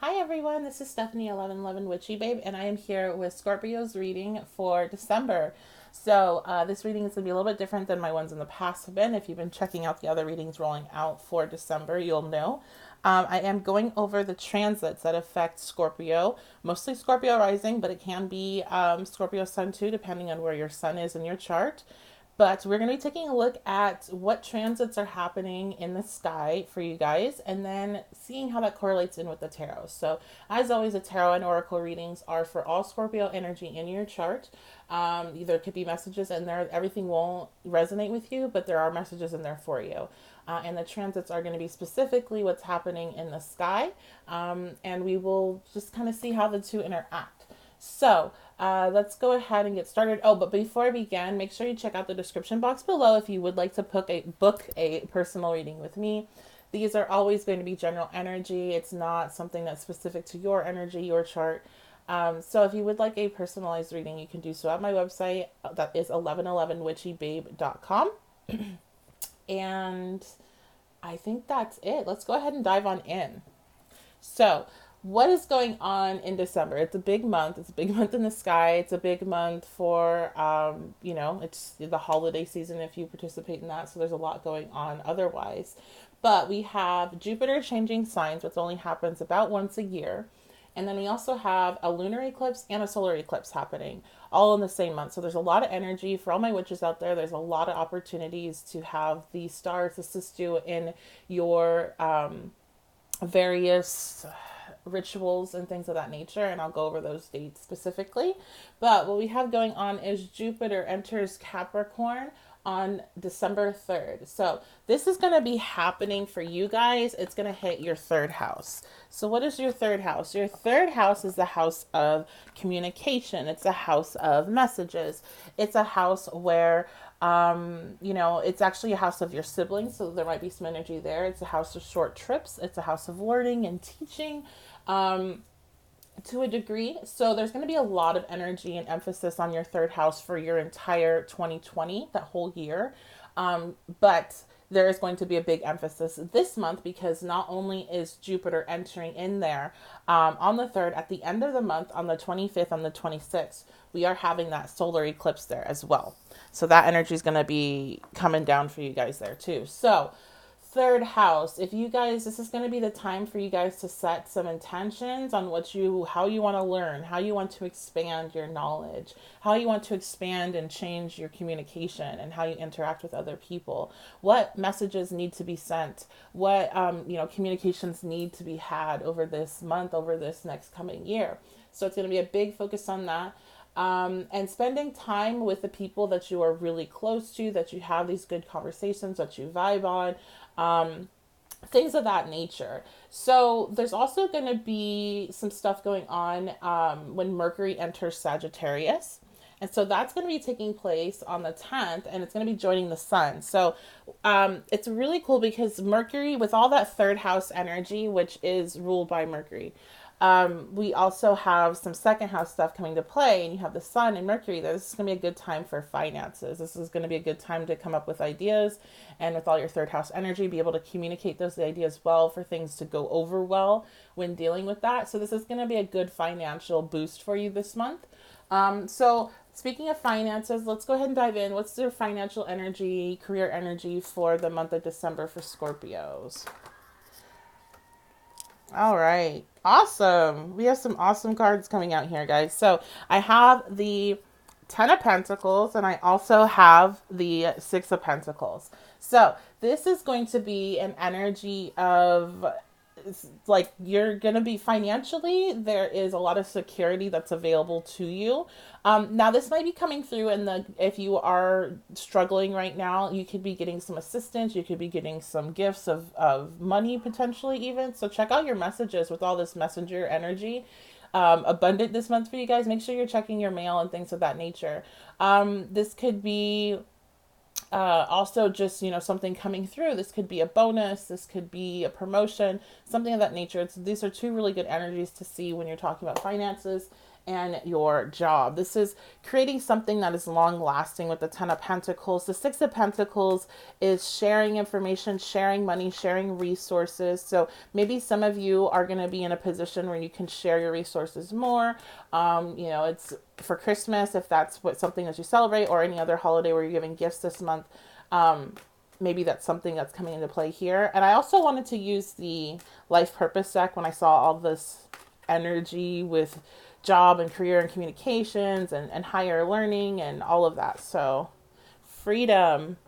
Hi everyone, this is Stephanie 1111 Witchy Babe, and I am here with Scorpio's reading for December. This reading is going to be a little bit different than my ones in the past have been. If you've been checking out the other readings rolling out for December, you'll know. I am going over the transits that affect Scorpio, mostly Scorpio rising, but it can be Scorpio sun too, depending on where your sun is in your chart. But we're going to be taking a look at what transits are happening in the sky for you guys and then seeing how that correlates in with the tarot. So, as always, the tarot and oracle readings are for all Scorpio energy in your chart. There could be messages in there, everything won't resonate with you, but there are messages in there for you. And the transits are going to be specifically what's happening in the sky. And we will just kind of see how the two interact. Let's go ahead and get started. Oh, but before I begin, make sure you check out the description box below if you would like to book a personal reading with me. These are always going to be general energy. It's not something that's specific to your energy, your chart. So if you would like a personalized reading, you can do so at my website. That is 1111witchybabe.com. And I think that's it. Let's go ahead and dive on in. So, what is going on in December? It's a big month. It's a big month in the sky. It's a big month for, it's the holiday season if you participate in that. So there's a lot going on otherwise. But we have Jupiter changing signs, which only happens about once a year. And then we also have a lunar eclipse and a solar eclipse happening all in the same month. So there's a lot of energy for all my witches out there. There's a lot of opportunities to have the stars assist you in your various rituals and things of that nature, and I'll go over those dates specifically. But what we have going on is Jupiter enters Capricorn on December 3rd. So this is going to be happening for you guys. It's going to hit your third house. So what is your third house? Your third house is the house of communication. It's a house of messages. It's a house where it's actually a house of your siblings, so there might be some energy there. It's a house of short trips. It's a house of learning and teaching to a degree. So there's going to be a lot of energy and emphasis on your third house for your entire 2020, that whole year. But there is going to be a big emphasis this month because not only is Jupiter entering in there on the 3rd, at the end of the month, on the 25th, on the 26th, we are having that solar eclipse there as well. So that energy is going to be coming down for you guys there too. So third house, if you guys, this is going to be the time for you guys to set some intentions on how you want to learn, how you want to expand your knowledge, how you want to expand and change your communication and how you interact with other people, what messages need to be sent, what communications need to be had over this month, over this next coming year. So it's going to be a big focus on that. And spending time with the people that you are really close to, that you have these good conversations, that you vibe on, things of that nature. So there's also going to be some stuff going on when Mercury enters Sagittarius. And so that's going to be taking place on the 10th, and it's going to be joining the sun. So it's really cool because Mercury, with all that third house energy, which is ruled by Mercury, we also have some second house stuff coming to play, and you have the sun and Mercury. This is going to be a good time for finances. This is going to be a good time to come up with ideas, and with all your third house energy, be able to communicate those ideas well for things to go over well when dealing with that. So this is going to be a good financial boost for you this month. So speaking of finances, let's go ahead and dive in. What's their financial energy, career energy for the month of December for Scorpios? All right. Awesome. We have some awesome cards coming out here, guys. So I have the 10 of Pentacles and I also have the 6 of Pentacles. So this is going to be an energy of like you're going to be financially, there is a lot of security that's available to you. Now this might be coming through if you are struggling right now, you could be getting some assistance. You could be getting some gifts of money potentially even. So check out your messages with all this messenger energy. Abundant this month for you guys. Make sure you're checking your mail and things of that nature. This could be also just something coming through. This could be a bonus, this could be a promotion, something of that nature. These are two really good energies to see when you're talking about finances and your job. This is creating something that is long lasting with the Ten of Pentacles. The Six of Pentacles is sharing information, sharing money, sharing resources. So maybe some of you are going to be in a position where you can share your resources more. It's for Christmas, if that's something that you celebrate, or any other holiday where you're giving gifts this month. Maybe that's something that's coming into play here. And I also wanted to use the life purpose deck when I saw all this energy with job and career and communications and higher learning and all of that. So freedom.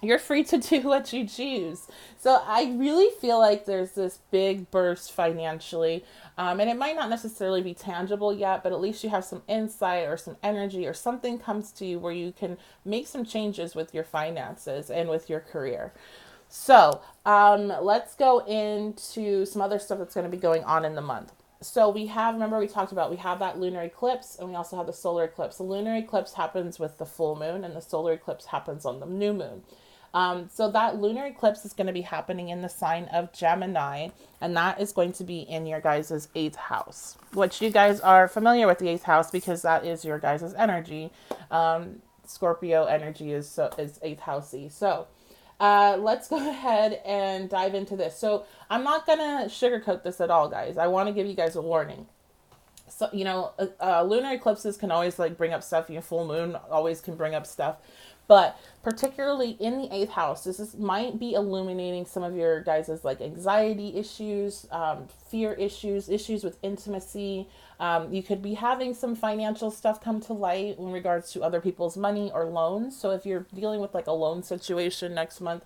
You're free to do what you choose. So I really feel like there's this big burst financially. And it might not necessarily be tangible yet, but at least you have some insight or some energy or something comes to you where you can make some changes with your finances and with your career. So let's go into some other stuff that's going to be going on in the month. So we have that lunar eclipse, and we also have the solar eclipse. The lunar eclipse happens with the full moon, and the solar eclipse happens on the new moon. So that lunar eclipse is going to be happening in the sign of Gemini, and that is going to be in your guys' 8th house, which you guys are familiar with the 8th house because that is your guys' energy. Scorpio energy is 8th housey. So let's go ahead and dive into this. So I'm not going to sugarcoat this at all, guys. I want to give you guys a warning. So, lunar eclipses can always bring up stuff. Full moon always can bring up stuff. But particularly in the 8th house, might be illuminating some of your guys' anxiety issues, fear issues with intimacy. You could be having some financial stuff come to light in regards to other people's money or loans. So if you're dealing with a loan situation next month,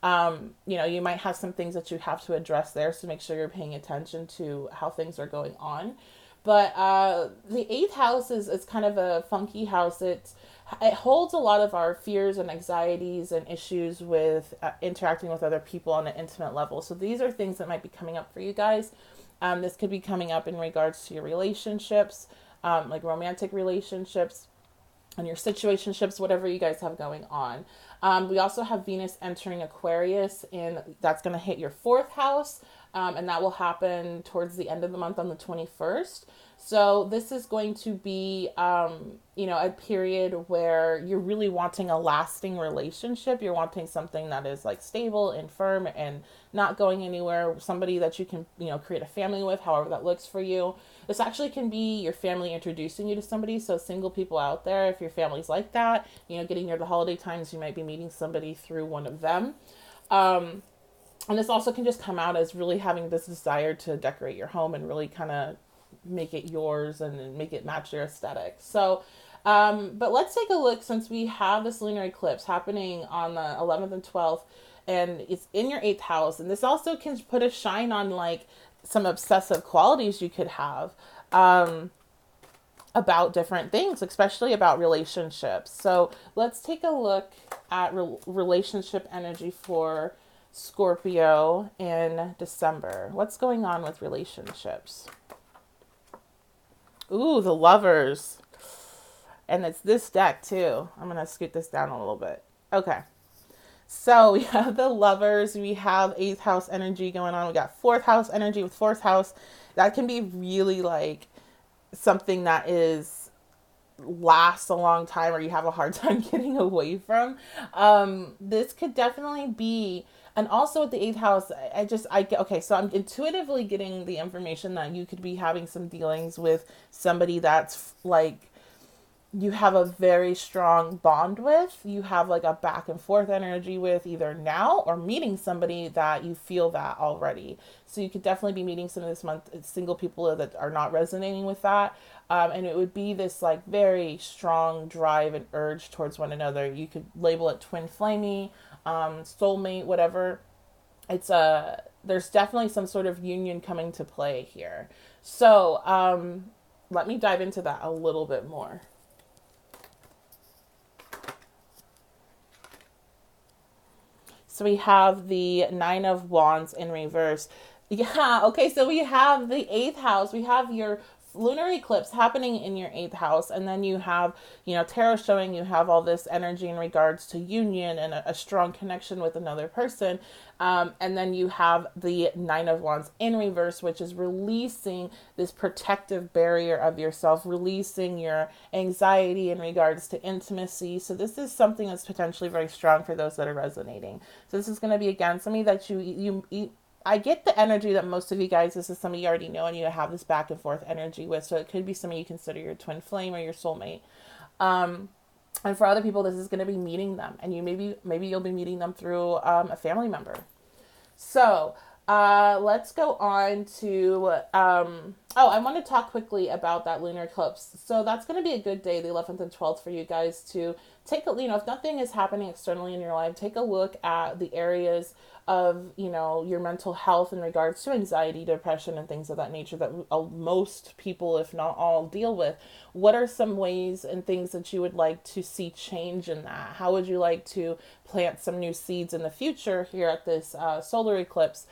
you might have some things that you have to address there. So make sure you're paying attention to how things are going on. But the 8th house is kind of a funky house. It holds a lot of our fears and anxieties and issues with interacting with other people on an intimate level. So these are things that might be coming up for you guys. This could be coming up in regards to your relationships, romantic relationships and your situationships, whatever you guys have going on. We also have Venus entering Aquarius, and that's going to hit your 4th house. And that will happen towards the end of the month on the 21st. So this is going to be, a period where you're really wanting a lasting relationship. You're wanting something that is stable and firm and not going anywhere. Somebody that you can, create a family with, however that looks for you. This actually can be your family introducing you to somebody. So single people out there, if your family's like that, getting near the holiday times, you might be meeting somebody through one of them. And this also can just come out as really having this desire to decorate your home and really kind of make it yours and make it match your aesthetic. So, but let's take a look, since we have this lunar eclipse happening on the 11th and 12th, and it's in your 8th house. And this also can put a shine on some obsessive qualities you could have about different things, especially about relationships. So let's take a look at relationship energy for Scorpio in December. What's going on with relationships? Ooh, the Lovers. And it's this deck too. I'm going to scoot this down a little bit. Okay. So we have the Lovers. We have 8th house energy going on. We got 4th house energy with 4th house. That can be really something that lasts a long time or you have a hard time getting away from. This could definitely be. And also with the 8th house, so I'm intuitively getting the information that you could be having some dealings with somebody that's you have a very strong bond with. You have a back and forth energy with, either now or meeting somebody that you feel that already. So you could definitely be meeting some of this month single people that are not resonating with that. And it would be this very strong drive and urge towards one another. You could label it twin flamey, soulmate, whatever. It's there's definitely some sort of union coming to play here. So let me dive into that a little bit more. So we have the 9 of Wands in reverse. Yeah, okay, so we have the 8th house. We have your lunar eclipse happening in your 8th house, and then you have, tarot showing you have all this energy in regards to union and a strong connection with another person. And then you have the 9 of Wands in reverse, which is releasing this protective barrier of yourself, releasing your anxiety in regards to intimacy. So this is something that's potentially very strong for those that are resonating. So this is going to be, again, something that I get the energy that most of you guys, this is somebody you already know and you have this back and forth energy with. So it could be somebody you consider your twin flame or your soulmate. And for other people, this is going to be meeting them, and you maybe you'll be meeting them through a family member. So let's go on to, I want to talk quickly about that lunar eclipse. So that's going to be a good day, the 11th and 12th, for you guys to take a, if nothing is happening externally in your life, take a look at the areas of, your mental health in regards to anxiety, depression, and things of that nature that most people, if not all, deal with. What are some ways and things that you would like to see change in that? How would you like to plant some new seeds in the future here at this solar eclipse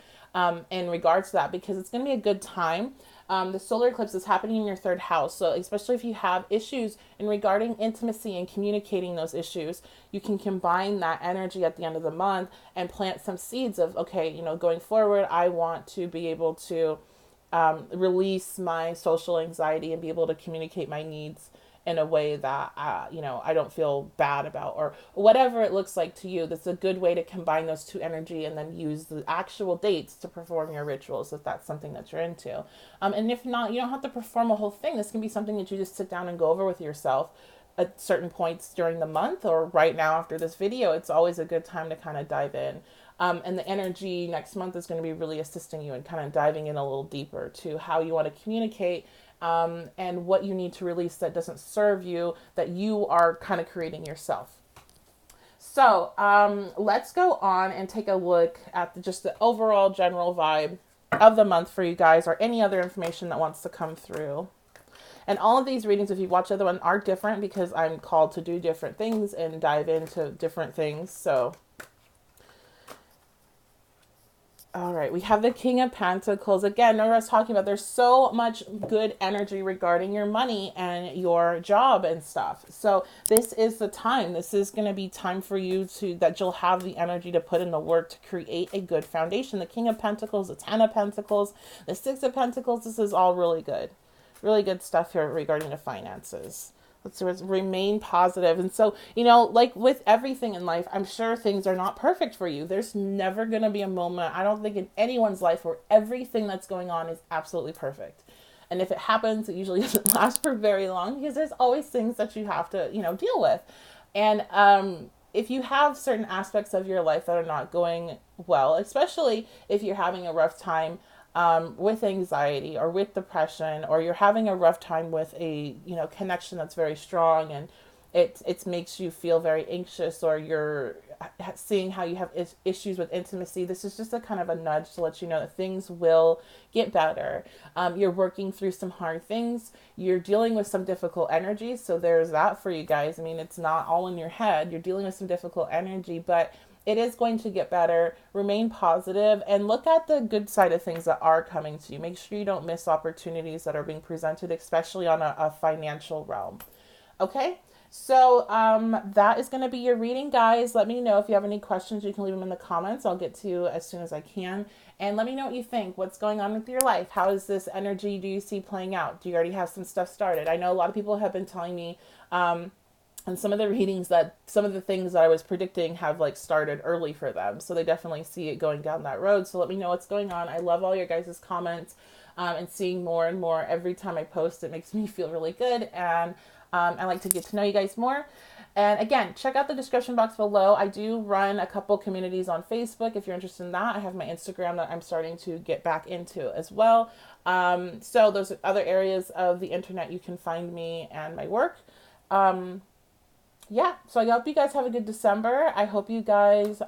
in regards to that? Because it's going to be a good time. The solar eclipse is happening in your 3rd house. So especially if you have issues in regarding intimacy and communicating those issues, you can combine that energy at the end of the month and plant some seeds of, okay, going forward, I want to be able to release my social anxiety and be able to communicate my needs in a way that, I don't feel bad about, or whatever it looks like to you. That's a good way to combine those two energy and then use the actual dates to perform your rituals if that's something that you're into. And if not, you don't have to perform a whole thing. This can be something that you just sit down and go over with yourself at certain points during the month, or right now after this video. It's always a good time to kind of dive in. And the energy next month is going to be really assisting you in kind of diving in a little deeper to how you want to communicate, and what you need to release that doesn't serve you, that you are kind of creating yourself. So let's go on and take a look at just the overall general vibe of the month for you guys, or any other information that wants to come through. And all of these readings, if you watch the other one, are different because I'm called to do different things and dive into different things. So all right, we have the King of Pentacles. Again, remember I was talking about there's so much good energy regarding your money and your job and stuff. So this is the time. This is going to be time for you that you'll have the energy to put in the work to create a good foundation. The King of Pentacles, the 10 of Pentacles, the 6 of Pentacles, this is all really good. Really good stuff here regarding the finances. Let's remain positive. And so, like with everything in life, I'm sure things are not perfect for you. There's never going to be a moment, I don't think, in anyone's life where everything that's going on is absolutely perfect. And if it happens, it usually doesn't last for very long because there's always things that you have to, deal with. And if you have certain aspects of your life that are not going well, especially if you're having a rough time with anxiety or with depression, or you're having a rough time with a connection that's very strong and it makes you feel very anxious, or you're seeing how you have issues with intimacy, this is just a kind of a nudge to let you know that things will get better. You're working through some hard things, you're dealing with some difficult energies, so there's that for you guys. I mean, it's not all in your head. You're dealing with some difficult energy, but it is going to get better. Remain positive and look at the good side of things that are coming to you. Make sure you don't miss opportunities that are being presented, especially on a financial realm. Okay, so that is going to be your reading, guys. Let me know if you have any questions. You can leave them in the comments. I'll get to you as soon as I can. And let me know what you think. What's going on with your life? How is this energy do you see playing out? Do you already have some stuff started? I know a lot of people have been telling me and some of the readings that some of the things that I was predicting have started early for them. So they definitely see it going down that road. So let me know what's going on. I love all your guys' comments and seeing more and more every time I post. It makes me feel really good. And I like to get to know you guys more. And again, check out the description box below. I do run a couple communities on Facebook. If you're interested in that, I have my Instagram that I'm starting to get back into as well. So those are other areas of the internet you can find me and my work. Yeah, so I hope you guys have a good December. I hope you guys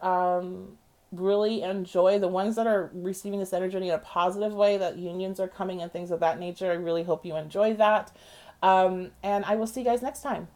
really enjoy the ones that are receiving this energy in a positive way, that unions are coming and things of that nature. I really hope you enjoy that. And I will see you guys next time.